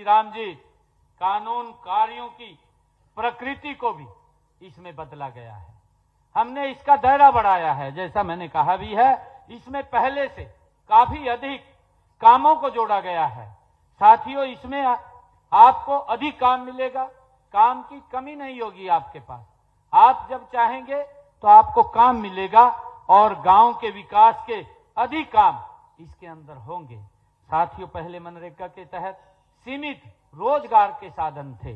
श्री राम जी, कानून कार्यों की प्रकृति को भी इसमें बदला गया है। हमने इसका दायरा बढ़ाया है, जैसा मैंने कहा भी है, इसमें पहले से काफी अधिक कामों को जोड़ा गया है। साथियों, इसमें आपको अधिक काम मिलेगा, काम की कमी नहीं होगी आपके पास। आप जब चाहेंगे तो आपको काम मिलेगा और गांव के विकास के अधिक काम इसके अंदर होंगे। साथियों, पहले मनरेगा के तहत सीमित रोजगार के साधन थे,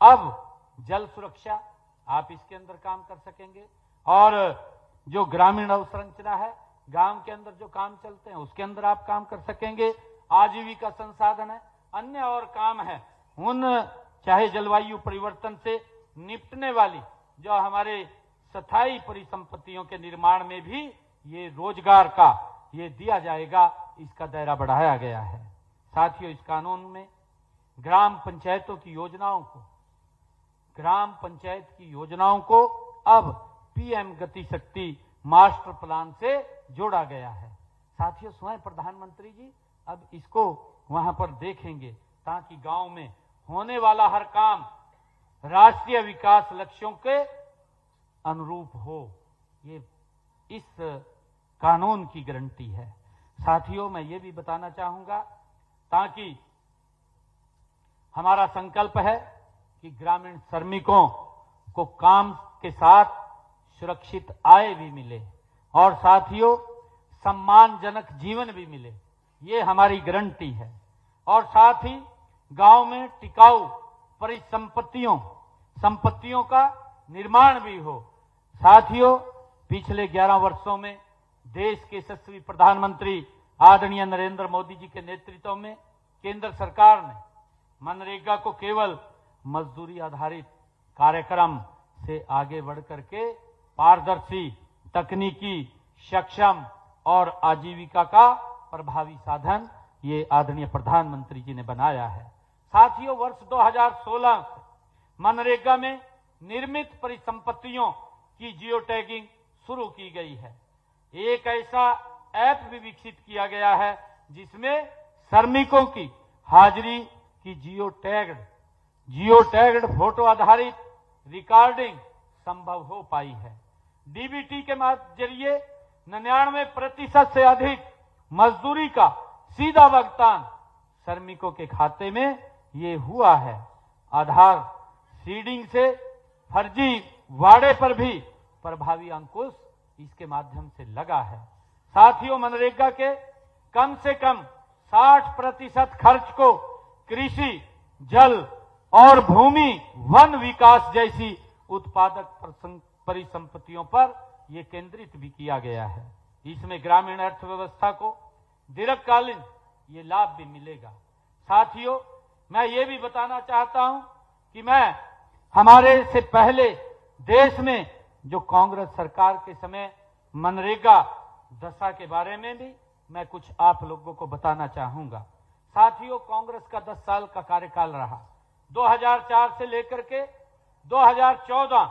अब जल सुरक्षा आप इसके अंदर काम कर सकेंगे और जो ग्रामीण अवसंरचना है, गांव के अंदर जो काम चलते हैं उसके अंदर आप काम कर सकेंगे। आजीविका संसाधन है, अन्य और काम है, उन चाहे जलवायु परिवर्तन से निपटने वाली जो हमारे स्थायी परिसंपत्तियों के निर्माण में भी ये रोजगार का ये दिया जाएगा, इसका दायरा बढ़ाया गया है। साथियों, इस कानून में ग्राम पंचायतों की योजनाओं को अब पीएम गति शक्ति मास्टर प्लान से जोड़ा गया है। साथियों, स्वयं प्रधानमंत्री जी अब इसको वहां पर देखेंगे ताकि गांव में होने वाला हर काम राष्ट्रीय विकास लक्ष्यों के अनुरूप हो। ये इस कानून की गारंटी है। साथियों, मैं ये भी बताना चाहूंगा ताकि हमारा संकल्प है कि ग्रामीण श्रमिकों को काम के साथ सुरक्षित आय भी मिले और साथियों सम्मानजनक जीवन भी मिले, ये हमारी गारंटी है। और साथ ही गांव में टिकाऊ संपत्तियों का निर्माण भी हो। साथियों, पिछले 11 वर्षों में देश के यशस्वी प्रधानमंत्री आदरणीय नरेंद्र मोदी जी के नेतृत्व में केंद्र सरकार ने मनरेगा को केवल मजदूरी आधारित कार्यक्रम से आगे बढ़कर के पारदर्शी, तकनीकी, सक्षम और आजीविका का प्रभावी साधन ये आदरणीय प्रधानमंत्री जी ने बनाया है। साथियों, वर्ष 2016 मनरेगा में निर्मित परिसंपत्तियों की जियो टैगिंग शुरू की गई है। एक ऐसा ऐप भी विकसित किया गया है जिसमें श्रमिकों की हाजिरी की जियो टैग्ड फोटो आधारित रिकॉर्डिंग संभव हो पाई है। डीबीटी के जरिए 99% से अधिक मजदूरी का सीधा भुगतान श्रमिकों के खाते में ये हुआ है। आधार सीडिंग से फर्जी वाड़े पर भी प्रभावी अंकुश इसके माध्यम से लगा है। साथियों, मनरेगा के कम से कम 60% खर्च को कृषि, जल और भूमि वन विकास जैसी उत्पादक परिसंपत्तियों पर यह केंद्रित भी किया गया है। इसमें ग्रामीण अर्थव्यवस्था को दीर्घकालीन ये लाभ भी मिलेगा। साथियों, मैं ये भी बताना चाहता हूं कि मैं हमारे से पहले देश में जो कांग्रेस सरकार के समय मनरेगा दशा के बारे में भी मैं कुछ आप लोगों को बताना चाहूंगा। साथियों, कांग्रेस का 10 साल का कार्यकाल रहा। 2004 से लेकर के 2014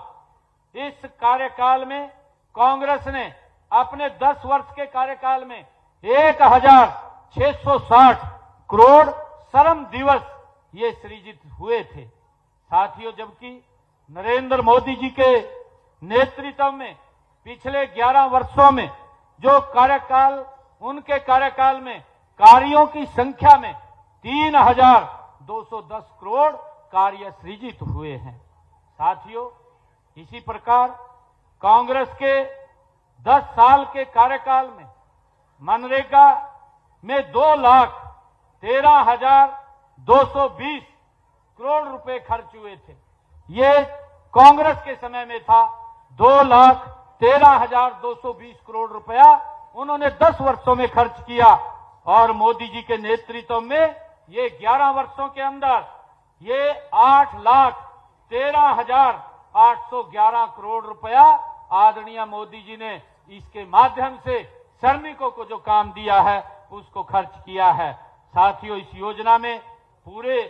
इस कार्यकाल में कांग्रेस ने अपने 10 वर्ष के कार्यकाल में 1660 करोड़ श्रम दिवस ये सृजित हुए थे। साथियों, जबकि नरेंद्र मोदी जी के नेतृत्व में पिछले 11 वर्षों में जो कार्यकाल, उनके कार्यकाल में कार्यों की संख्या में 3210 करोड़ कार्य सृजित हुए हैं। साथियों, इसी प्रकार कांग्रेस के 10 साल के कार्यकाल में मनरेगा में 2,13,220 करोड़ रुपए खर्च हुए थे। ये कांग्रेस के समय में था। 2,13,220 करोड़ रुपया उन्होंने 10 वर्षों में खर्च किया और मोदी जी के नेतृत्व में ये 11 वर्षों के अंदर ये 8,13,811 करोड़ रुपया आदरणीय मोदी जी ने इसके माध्यम से श्रमिकों को जो काम दिया है उसको खर्च किया है। साथियों, इस योजना में पूरे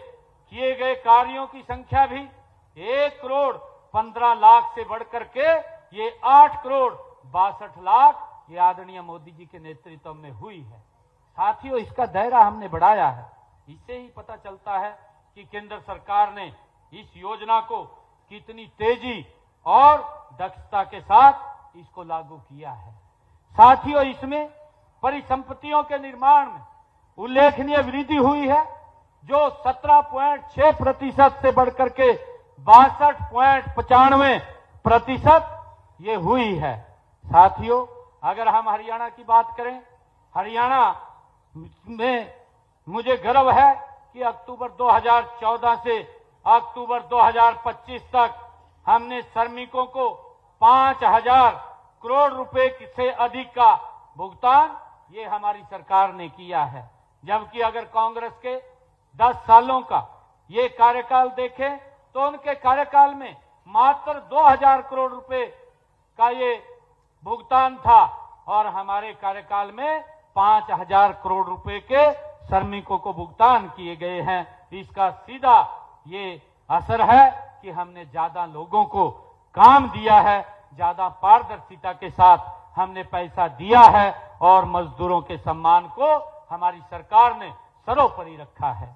किए गए कार्यों की संख्या भी 1,15,00,000 से बढ़कर के ये 8,62,00,000 ये आदरणीय मोदी जी के नेतृत्व में हुई है। साथियों, इसका दायरा हमने बढ़ाया है। इससे ही पता चलता है कि केंद्र सरकार ने इस योजना को कितनी तेजी और दक्षता के साथ इसको लागू किया है। साथियों, इसमें परिसंपत्तियों के निर्माण में उल्लेखनीय वृद्धि हुई है, जो 17.6% से बढ़कर के 62.95% ये हुई है। साथियों, अगर हम हरियाणा की बात करें, हरियाणा में मुझे गर्व है कि अक्टूबर 2014 से अक्टूबर 2025 तक हमने श्रमिकों को 5,000 करोड़ रुपए से अधिक का भुगतान ये हमारी सरकार ने किया है। जबकि अगर कांग्रेस के 10 सालों का ये कार्यकाल देखें तो उनके कार्यकाल में मात्र 2,000 करोड़ रुपए का ये भुगतान था और हमारे कार्यकाल में 5,000 करोड़ रुपए के श्रमिकों को भुगतान किए गए हैं। इसका सीधा ये असर है कि हमने ज्यादा लोगों को काम दिया है, ज्यादा पारदर्शिता के साथ हमने पैसा दिया है और मजदूरों के सम्मान को हमारी सरकार ने सर्वोपरि रखा है।